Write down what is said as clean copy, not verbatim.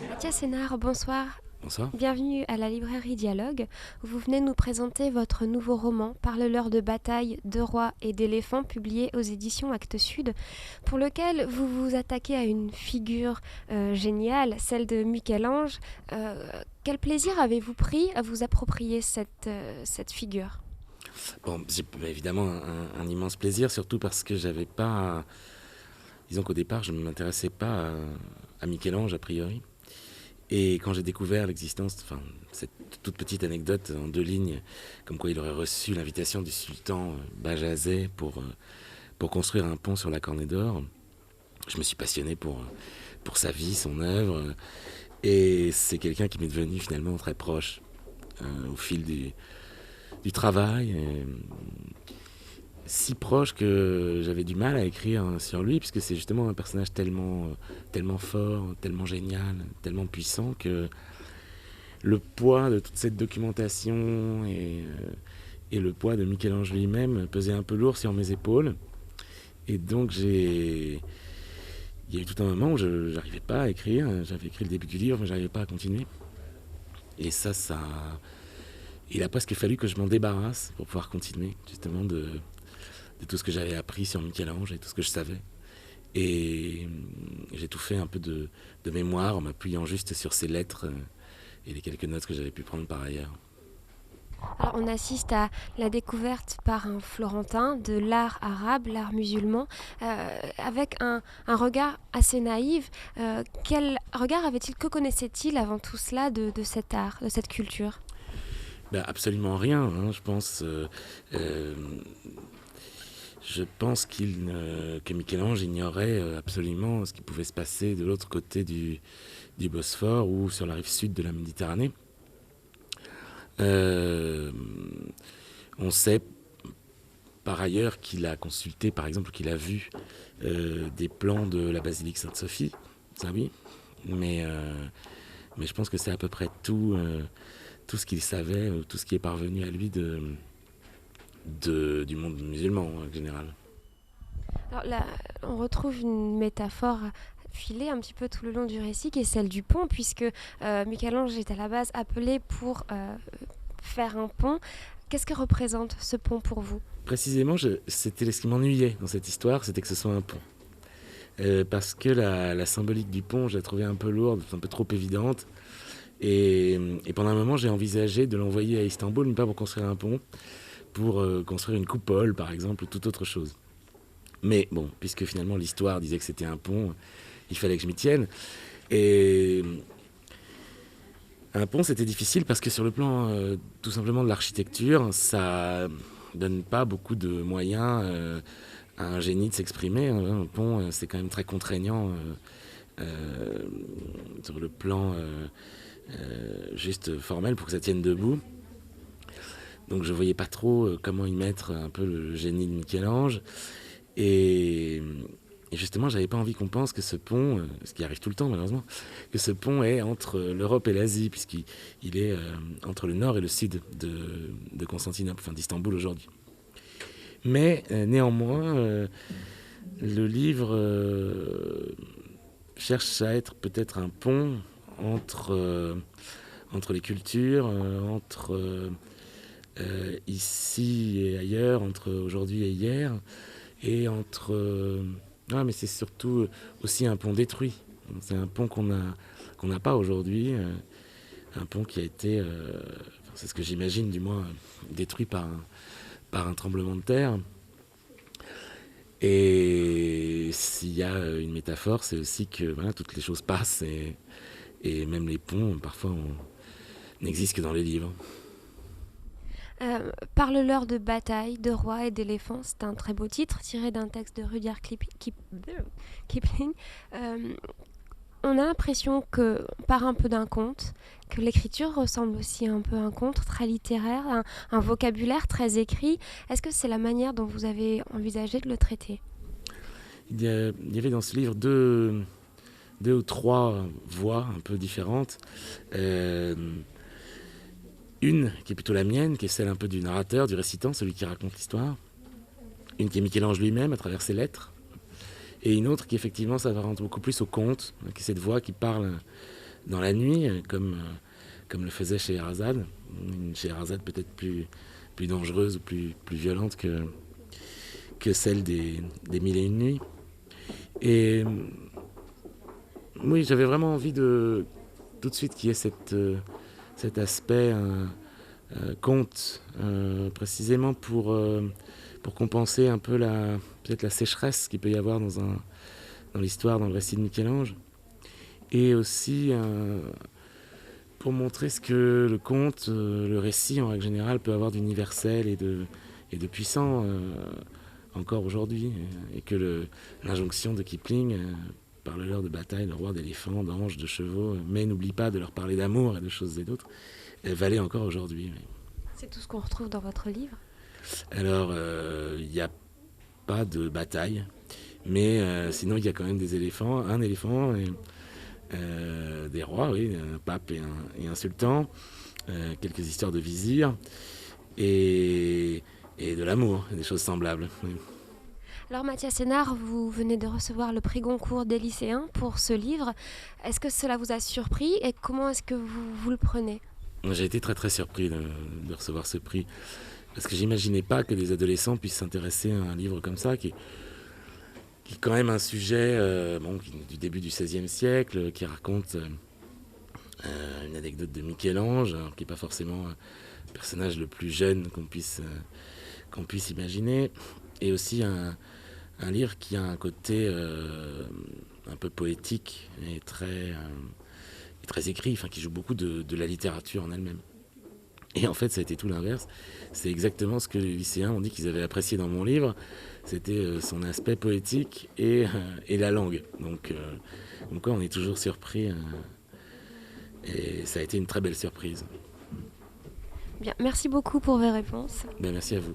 Mathias Sénard, bonsoir. Bonsoir. Bienvenue à la librairie Dialogue. Vous venez nous présenter votre nouveau roman, Parle-leur de bataille, de rois et d'éléphants, publié aux éditions Actes Sud, pour lequel vous vous attaquez à une figure géniale, celle de Michel-Ange. Quel plaisir avez-vous pris à vous approprier cette figure ? Bon, j'ai évidemment un immense plaisir, surtout parce que j'avais pas... Disons qu'au départ, je ne m'intéressais pas à Michel-Ange, a priori. Et quand j'ai découvert l'existence, enfin, cette toute petite anecdote en 2 lignes, comme quoi il aurait reçu l'invitation du sultan Bajazet pour construire un pont sur la Corne d'Or, je me suis passionné pour sa vie, son œuvre. Et c'est quelqu'un qui m'est devenu finalement très proche au fil du travail. Si proche que j'avais du mal à écrire sur lui, puisque c'est justement un personnage tellement fort, tellement génial, tellement puissant, que le poids de toute cette documentation et le poids de Michel-Ange lui-même pesait un peu lourd sur mes épaules. Et donc il y a eu tout un moment où je n'arrivais pas à écrire. J'avais écrit le début du livre, mais je n'arrivais pas à continuer. Et ça il a presque fallu que je m'en débarrasse pour pouvoir continuer, justement, de tout ce que j'avais appris sur Michel-Ange et tout ce que je savais. Et j'ai tout fait un peu de mémoire en m'appuyant juste sur ses lettres et les quelques notes que j'avais pu prendre par ailleurs. Alors, on assiste à la découverte par un Florentin de l'art arabe, l'art musulman, avec un regard assez naïf. Quel regard avait-il, que connaissait-il avant tout cela de cet art, de cette culture ? Absolument rien, hein, je pense. Je pense que Michel-Ange ignorait absolument ce qui pouvait se passer de l'autre côté du Bosphore ou sur la rive sud de la Méditerranée. On sait par ailleurs qu'il a consulté, par exemple, qu'il a vu des plans de la basilique Sainte-Sophie, ça oui, mais je pense que c'est à peu près tout ce qu'il savait, tout ce qui est parvenu à lui du monde musulman en général. Alors là, on retrouve une métaphore filée un petit peu tout le long du récit, qui est celle du pont, puisque Michel-Ange est à la base appelé pour faire un pont. Qu'est-ce que représente ce pont pour vous ? Précisément, c'était ce qui m'ennuyait dans cette histoire, c'était que ce soit un pont. Parce que la symbolique du pont, je la trouvais un peu lourde, un peu trop évidente. Et pendant un moment, j'ai envisagé de l'envoyer à Istanbul, mais pas pour construire un pont, pour construire une coupole, par exemple, ou toute autre chose. Mais bon, puisque finalement l'histoire disait que c'était un pont, il fallait que je m'y tienne. Et un pont, c'était difficile parce que sur le plan tout simplement de l'architecture, ça donne pas beaucoup de moyens à un génie de s'exprimer. Un pont, c'est quand même très contraignant sur le plan juste formel pour que ça tienne debout. Donc je voyais pas trop comment y mettre un peu le génie de Michel-Ange. Et justement, j'avais pas envie qu'on pense que ce pont, ce qui arrive tout le temps malheureusement, que ce pont est entre l'Europe et l'Asie, puisqu'il est entre le nord et le sud de Constantinople, enfin d'Istanbul aujourd'hui. Mais néanmoins, le livre cherche à être peut-être un pont entre les cultures, entre ici et ailleurs, entre aujourd'hui et hier, et mais c'est surtout aussi un pont détruit. C'est un pont qu'on n'a pas aujourd'hui, un pont qui a été, c'est ce que j'imagine du moins, détruit par un tremblement de terre. Et s'il y a une métaphore, c'est aussi que voilà, toutes les choses passent et même les ponts, parfois, n'existent que dans les livres. Parle-leur de bataille, de rois et d'éléphants, c'est un très beau titre tiré d'un texte de Rudyard Kipling. On a l'impression que, par un peu d'un conte, que l'écriture ressemble aussi un peu à un conte très littéraire, un vocabulaire très écrit. Est-ce que c'est la manière dont vous avez envisagé de le traiter ? Il y avait dans ce livre deux ou trois voix un peu différentes. Une qui est plutôt la mienne, qui est celle un peu du narrateur, du récitant, celui qui raconte l'histoire. Une qui est Michel-Ange lui-même à travers ses lettres. Et une autre qui effectivement s'apparente beaucoup plus au conte, qui est cette voix qui parle dans la nuit, comme le faisait Scheherazade. Une Scheherazade peut-être plus dangereuse ou plus violente que celle des Mille et une nuits. Et oui, j'avais vraiment envie de tout de suite qu'il y ait cet aspect conte, précisément pour compenser un peu peut-être la sécheresse qu'il peut y avoir dans l'histoire, dans le récit de Michel-Ange. Et aussi pour montrer ce que le conte, le récit en règle générale, peut avoir d'universel et de puissant encore aujourd'hui. Et que l'injonction de Kipling, parle-leur de bataille, de rois, d'éléphants, d'anges, de chevaux, mais n'oublie pas de leur parler d'amour et de choses et d'autres, elle valait encore aujourd'hui. Oui. C'est tout ce qu'on retrouve dans votre livre? Alors, il n'y a pas de bataille, mais sinon il y a quand même des éléphants, un éléphant, et, des rois, oui, un pape et un sultan, quelques histoires de vizirs, et de l'amour, des choses semblables. Oui. Alors Mathias Sénard, vous venez de recevoir le prix Goncourt des lycéens pour ce livre. Est-ce que cela vous a surpris et comment est-ce que vous le prenez? J'ai été très très surpris de recevoir ce prix, parce que j'imaginais pas que des adolescents puissent s'intéresser à un livre comme ça, qui est quand même un sujet du début du XVIe siècle, qui raconte une anecdote de Michel-Ange, qui n'est pas forcément le personnage le plus jeune qu'on puisse imaginer, et aussi un livre qui a un côté un peu poétique et très écrit, qui joue beaucoup de la littérature en elle-même. Et en fait, ça a été tout l'inverse. C'est exactement ce que les lycéens ont dit qu'ils avaient apprécié dans mon livre. C'était son aspect poétique et la langue. Donc on est toujours surpris. Et ça a été une très belle surprise. Bien, merci beaucoup pour vos réponses. Ben, merci à vous.